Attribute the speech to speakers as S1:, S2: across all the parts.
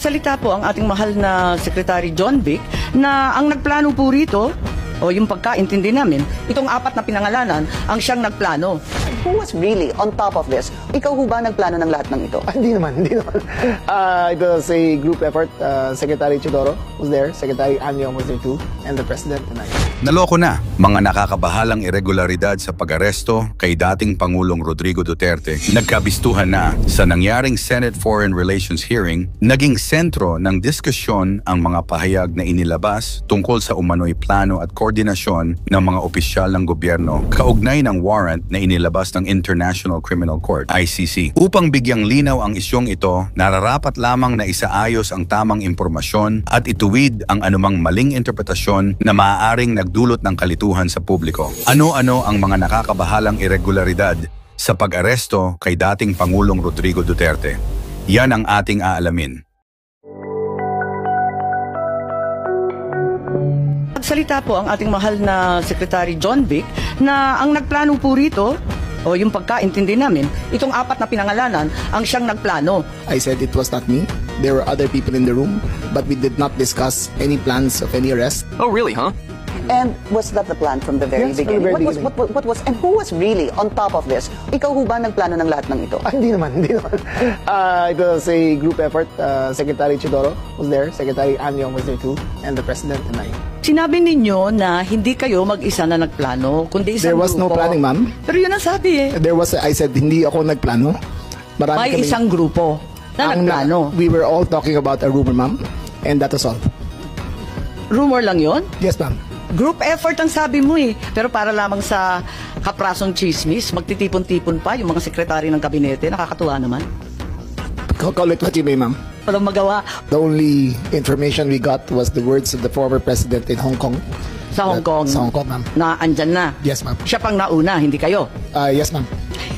S1: Salita po ang ating mahal na Secretary John Vic na ang nagplano po rito, o yung pagkaintindi namin, itong apat na pinangalanan ang siyang nagplano.
S2: Who was really on top of this? Ikaw ho ba nagplano ng lahat ng ito?
S3: Hindi naman. It was a group effort. Secretary Chidoro was there, Secretary Anyong was there too, and the President and I.
S4: Naloko na mga nakakabahalang irregularidad sa pag-aresto kay dating Pangulong Rodrigo Duterte. Nagkabistuhan na sa nangyaring Senate Foreign Relations hearing, naging sentro ng diskusyon ang mga pahayag na inilabas tungkol sa umano'y plano at koordinasyon ng mga opisyal ng gobyerno kaugnay ng warrant na inilabas ng International Criminal Court, ICC. Upang bigyang linaw ang isyong ito, nararapat lamang na isaayos ang tamang impormasyon at ituwid ang anumang maling interpretasyon na maaaring nagdulot ng kalituhan sa publiko. Ano-ano ang mga nakakabahalang irregularidad sa pag-aresto kay dating Pangulong Rodrigo Duterte? Yan ang ating aalamin.
S1: Salita po ang ating mahal na Secretary John Vic na ang nagplano po rito, o yung pagkaintindi namin, itong apat na pinangalanan ang siyang nagplano.
S3: I said it was not me. There were other people in the room, but we did not discuss any plans of any arrest.
S5: Oh, really, huh?
S2: And was that the plan from the very
S3: Yes, from the
S2: beginning?
S3: very
S2: What was, and who was really on top of this? Ikaw ho ba nagplano ng lahat ng ito?
S3: Hindi naman. It was a group effort. Secretary Chidoro was there, Secretary Anyong was there too, and the President and I.
S1: Sinabi ninyo na hindi kayo mag-isa na nagplano, kundi isang
S3: There was no
S1: grupo.
S3: planning, ma'am.
S1: Pero yun ang sabi eh.
S3: I said, hindi ako nagplano.
S1: May isang grupo na nagplano.
S3: We were all talking about a rumor, ma'am, and that was all.
S1: Rumor lang yon?
S3: Yes, ma'am.
S1: Group effort ang sabi mo eh. Pero para lamang sa kaprasong chismis, magtitipon-tipon pa yung mga sekretary ng kabinete. Nakakatuwa naman.
S3: Call it what you may, ma'am.
S1: Walang magawa.
S3: The only information we got was the words of the former president in Hong Kong.
S1: Sa Hong Kong.
S3: Sa Hong Kong, ma'am.
S1: Na andyan na.
S3: Yes, ma'am.
S1: Siya pang nauna, hindi kayo.
S3: Yes, ma'am.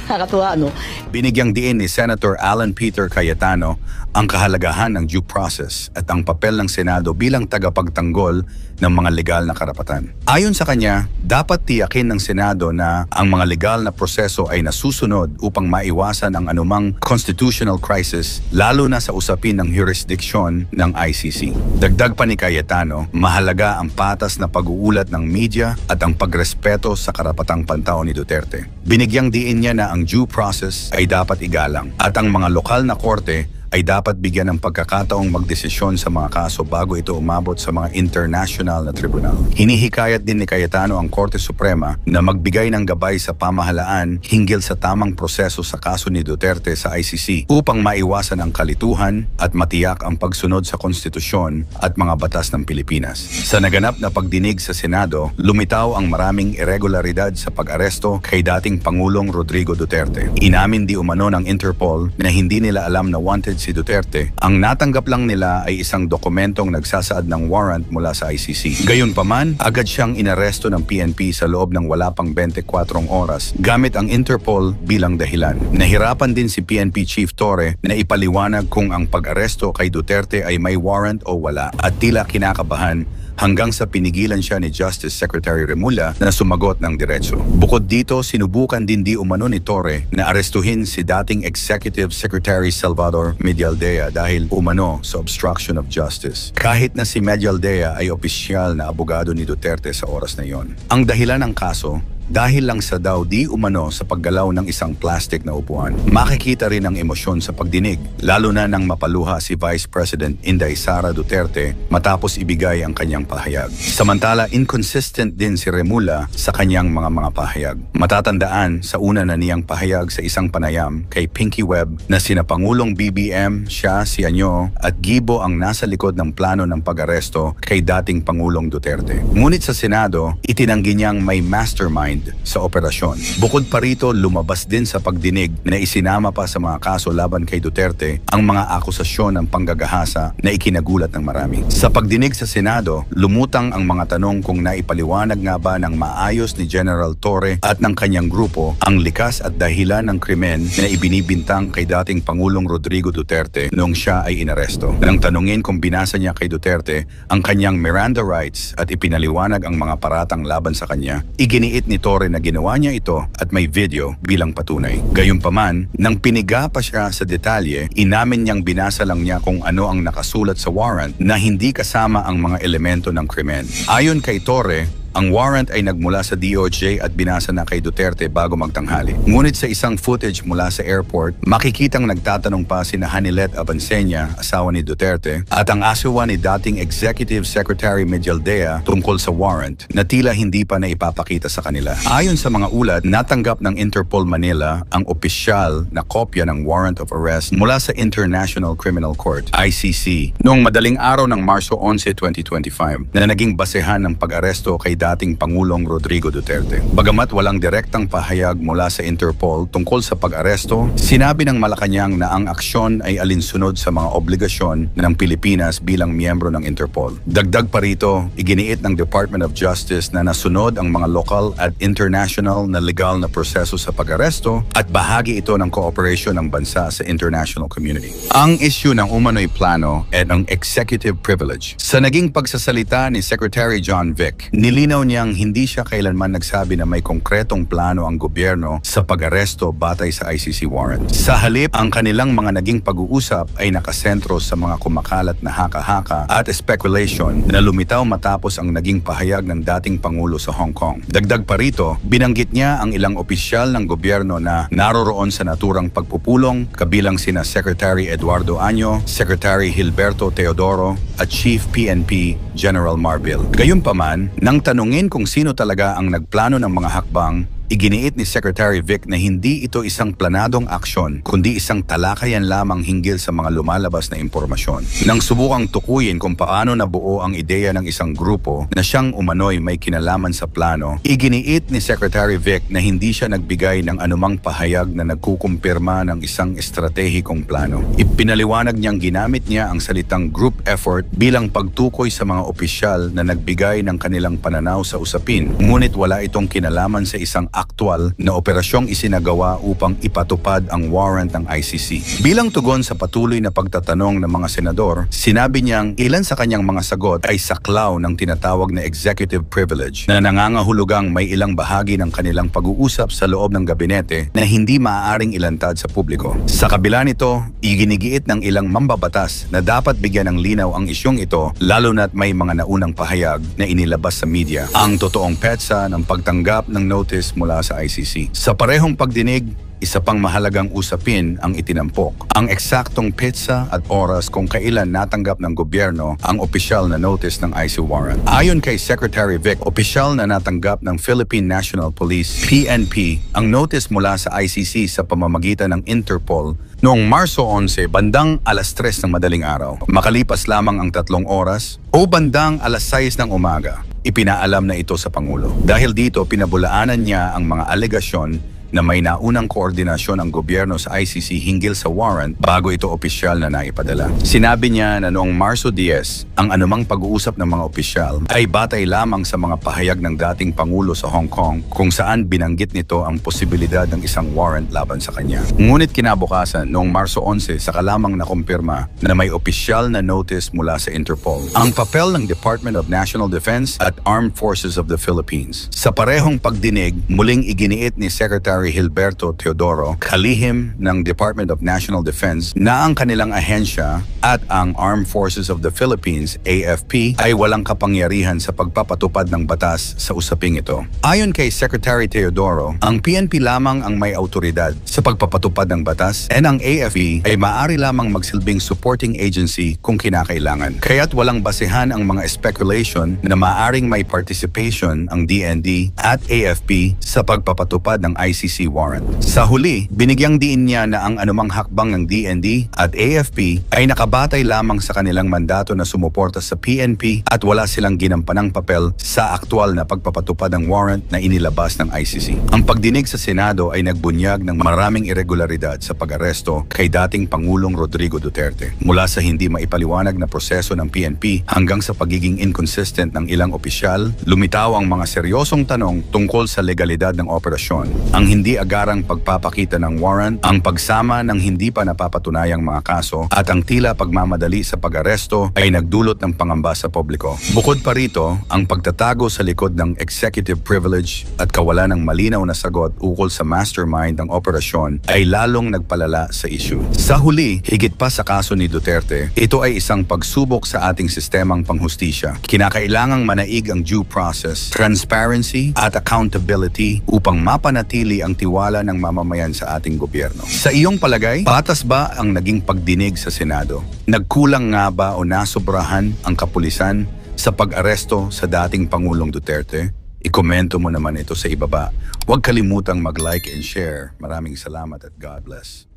S1: Nakakatuwa, ano?
S4: Binigyang diin ni Senator Alan Peter Cayetano ang kahalagahan ng due process at ang papel ng Senado bilang tagapagtanggol ng mga legal na karapatan. Ayon sa kanya, dapat tiyakin ng Senado na ang mga legal na proseso ay nasusunod upang maiwasan ang anumang constitutional crisis, lalo na sa usapin ng jurisdiksyon ng ICC. Dagdag pa ni Cayetano, mahalaga ang patas na pag-uulat ng media at ang pagrespeto sa karapatang pantao ni Duterte. Binigyang diin niya na ang due process ay dapat igalang at ang mga lokal na korte ay dapat bigyan ng pagkakataong magdesisyon sa mga kaso bago ito umabot sa mga international na tribunal. Hinihikayat din ni Cayetano ang Korte Suprema na magbigay ng gabay sa pamahalaan hinggil sa tamang proseso sa kaso ni Duterte sa ICC upang maiwasan ang kalituhan at matiyak ang pagsunod sa konstitusyon at mga batas ng Pilipinas. Sa naganap na pagdinig sa Senado, lumitaw ang maraming irregularidad sa pag-aresto kay dating Pangulong Rodrigo Duterte. Inamin di umano ng Interpol na hindi nila alam na wanted si Duterte. Ang natanggap lang nila ay isang dokumentong nagsasaad ng warrant mula sa ICC. Gayunpaman, agad siyang inaresto ng PNP sa loob ng wala pang 24 oras gamit ang Interpol bilang dahilan. Nahirapan din si PNP Chief Torre na ipaliwanag kung ang pag-aresto kay Duterte ay may warrant o wala at tila kinakabahan hanggang sa pinigilan siya ni Justice Secretary Remulla na sumagot ng diretso. Bukod dito, sinubukan din di umano ni Torre na arestuhin si dating Executive Secretary Salvador Medialdea dahil umano sa obstruction of justice. Kahit na si Medialdea ay opisyal na abogado ni Duterte sa oras na iyon. Ang dahilan ng kaso, dahil lang sa daw di umano sa paggalaw ng isang plastic na upuan. Makikita rin ang emosyon sa pagdinig, lalo na nang mapaluha si Vice President Inday Sara Duterte matapos ibigay ang kanyang pahayag. Samantala, inconsistent din si Remulla sa kanyang mga pahayag. Matatandaan sa una na niyang pahayag sa isang panayam kay Pinky Webb na sina Pangulong BBM, siya, si Anyo at Gibo ang nasa likod ng plano ng pag-aresto kay dating Pangulong Duterte. Ngunit sa Senado, itinanggi niyang may mastermind sa operasyon. Bukod pa rito, lumabas din sa pagdinig na isinama pa sa mga kaso laban kay Duterte ang mga akusasyon ng panggagahasa na ikinagulat ng marami. Sa pagdinig sa Senado, lumutang ang mga tanong kung naipaliwanag nga ba ng maayos ni General Torre at ng kanyang grupo ang likas at dahilan ng krimen na ibinibintang kay dating Pangulong Rodrigo Duterte noong siya ay inaresto. Nang tanungin kung binasa niya kay Duterte ang kanyang Miranda rights at ipinaliwanag ang mga paratang laban sa kanya, iginiit ni Torre na ginawa niya ito at may video bilang patunay. Gayunpaman, nang piniga pa siya sa detalye, inamin niyang binasa lang niya kung ano ang nakasulat sa warrant na hindi kasama ang mga elemento ng krimen. Ayon kay Torre, ang warrant ay nagmula sa DOJ at binasa na kay Duterte bago magtanghali. Ngunit sa isang footage mula sa airport, makikitang nagtatanong pa sina Hanilet Abansenya, asawa ni Duterte, at ang asawa ni dating Executive Secretary Medialdea tungkol sa warrant na tila hindi pa naipapakita sa kanila. Ayon sa mga ulat, natanggap ng Interpol Manila ang opisyal na kopya ng warrant of arrest mula sa International Criminal Court, ICC, noong madaling araw ng Marso 11, 2025 na naging basehan ng pag-aresto kay dating Pangulong Rodrigo Duterte. Bagamat walang direktang pahayag mula sa Interpol tungkol sa pag-aresto, sinabi ng Malacanang na ang aksyon ay alinsunod sa mga obligasyon ng Pilipinas bilang miyembro ng Interpol. Dagdag pa rito, iginiit ng Department of Justice na nasunod ang mga local at international na legal na proseso sa pag-aresto at bahagi ito ng kooperasyon ng bansa sa international community. Ang issue ng umano'y plano ay ang executive privilege. Sa naging pagsasalita ni Secretary John Vic, nilinaw niyang hindi siya kailanman nagsabi na may konkretong plano ang gobyerno sa pag-aresto batay sa ICC warrant. Sa halip, ang kanilang mga naging pag-uusap ay nakasentro sa mga kumakalat na haka-haka at speculation na lumitaw matapos ang naging pahayag ng dating Pangulo sa Hong Kong. Dagdag pa rito, binanggit niya ang ilang opisyal ng gobyerno na naroroon sa naturang pagpupulong, kabilang sina Secretary Eduardo Año, Secretary Gilberto Teodoro at Chief PNP General Marbil. Gayunpaman, nang tanungin kung sino talaga ang nagplano ng mga hakbang, iginiit ni Secretary Vic na hindi ito isang planadong aksyon, kundi isang talakayan lamang hinggil sa mga lumalabas na impormasyon. Nang subukang tukuyin kung paano nabuo ang ideya ng isang grupo na siyang umano'y may kinalaman sa plano, iginiit ni Secretary Vic na hindi siya nagbigay ng anumang pahayag na nagkukumpirma ng isang estratehikong plano. Ipinaliwanag niyang ginamit niya ang salitang group effort bilang pagtukoy sa mga opisyal na nagbigay ng kanilang pananaw sa usapin, ngunit wala itong kinalaman sa isang aktwal na operasyong isinagawa upang ipatupad ang warrant ng ICC. Bilang tugon sa patuloy na pagtatanong ng mga senador, sinabi niyang ilan sa kanyang mga sagot ay saklaw ng tinatawag na executive privilege na nangangahulugang may ilang bahagi ng kanilang pag-uusap sa loob ng gabinete na hindi maaaring ilantad sa publiko. Sa kabila nito, iginigiit ng ilang mambabatas na dapat bigyan ng linaw ang isyong ito lalo na't may mga naunang pahayag na inilabas sa media ang totoong petsa ng pagtanggap ng notice mula sa ICC. Sa parehong pagdinig, isa pang mahalagang usapin ang itinampok. Ang eksaktong petsa at oras kung kailan natanggap ng gobyerno ang opisyal na notice ng ICC warrant. Ayon kay Secretary Vic, opisyal na natanggap ng Philippine National Police, PNP, ang notice mula sa ICC sa pamamagitan ng Interpol noong Marso 11 bandang alas 3 ng madaling araw. Makalipas lamang ang 3 oras o bandang alas 6 ng umaga, ipinaalam na ito sa Pangulo. Dahil dito, pinabulaanan niya ang mga alegasyon na may naunang koordinasyon ang gobyerno sa ICC hinggil sa warrant bago ito opisyal na naipadala. Sinabi niya na noong Marso 10, ang anumang pag-uusap ng mga opisyal ay batay lamang sa mga pahayag ng dating Pangulo sa Hong Kong kung saan binanggit nito ang posibilidad ng isang warrant laban sa kanya. Ngunit kinabukasan, noong Marso 11, saka lamang nakumpirma na may opisyal na notice mula sa Interpol. Ang papel ng Department of National Defense at Armed Forces of the Philippines. Sa parehong pagdinig, muling iginiit ni Secretary Gilberto Teodoro, kalihim ng Department of National Defense, na ang kanilang ahensya at ang Armed Forces of the Philippines, AFP, ay walang kapangyarihan sa pagpapatupad ng batas sa usaping ito. Ayon kay Secretary Teodoro, ang PNP lamang ang may autoridad sa pagpapatupad ng batas and ang AFP ay maaari lamang magsilbing supporting agency kung kinakailangan. Kaya't walang basehan ang mga speculation na maaring may participation ang DND at AFP sa pagpapatupad ng ICC warrant. Sa huli, binigyang diin niya na ang anumang hakbang ng DND at AFP ay nakabatay lamang sa kanilang mandato na sumuporta sa PNP at wala silang ginampanang papel sa aktwal na pagpapatupad ng warrant na inilabas ng ICC. Ang pagdinig sa Senado ay nagbunyag ng maraming irregularidad sa pag-aresto kay dating Pangulong Rodrigo Duterte. Mula sa hindi maipaliwanag na proseso ng PNP hanggang sa pagiging inconsistent ng ilang opisyal, lumitaw ang mga seryosong tanong tungkol sa legalidad ng operasyon. Ang hindi hindi agarang pagpapakita ng warrant, ang pagsama ng hindi pa napapatunayang mga kaso at ang tila pagmamadali sa pag-aresto ay nagdulot ng pangamba sa publiko. Bukod pa rito, ang pagtatago sa likod ng executive privilege at kawalan ng malinaw na sagot ukol sa mastermind ng operasyon ay lalong nagpalala sa issue. Sa huli, higit pa sa kaso ni Duterte, ito ay isang pagsubok sa ating sistemang panghustisya. Kinakailangang manaig ang due process, transparency at accountability upang mapanatili ang tiwala ng mamamayan sa ating gobyerno. Sa iyong palagay, patas ba ang naging pagdinig sa Senado? Nagkulang nga ba o nasobrahan ang kapulisan sa pag-aresto sa dating Pangulong Duterte? I-komento mo naman ito sa ibaba. Huwag kalimutang mag-like and share. Maraming salamat at God bless.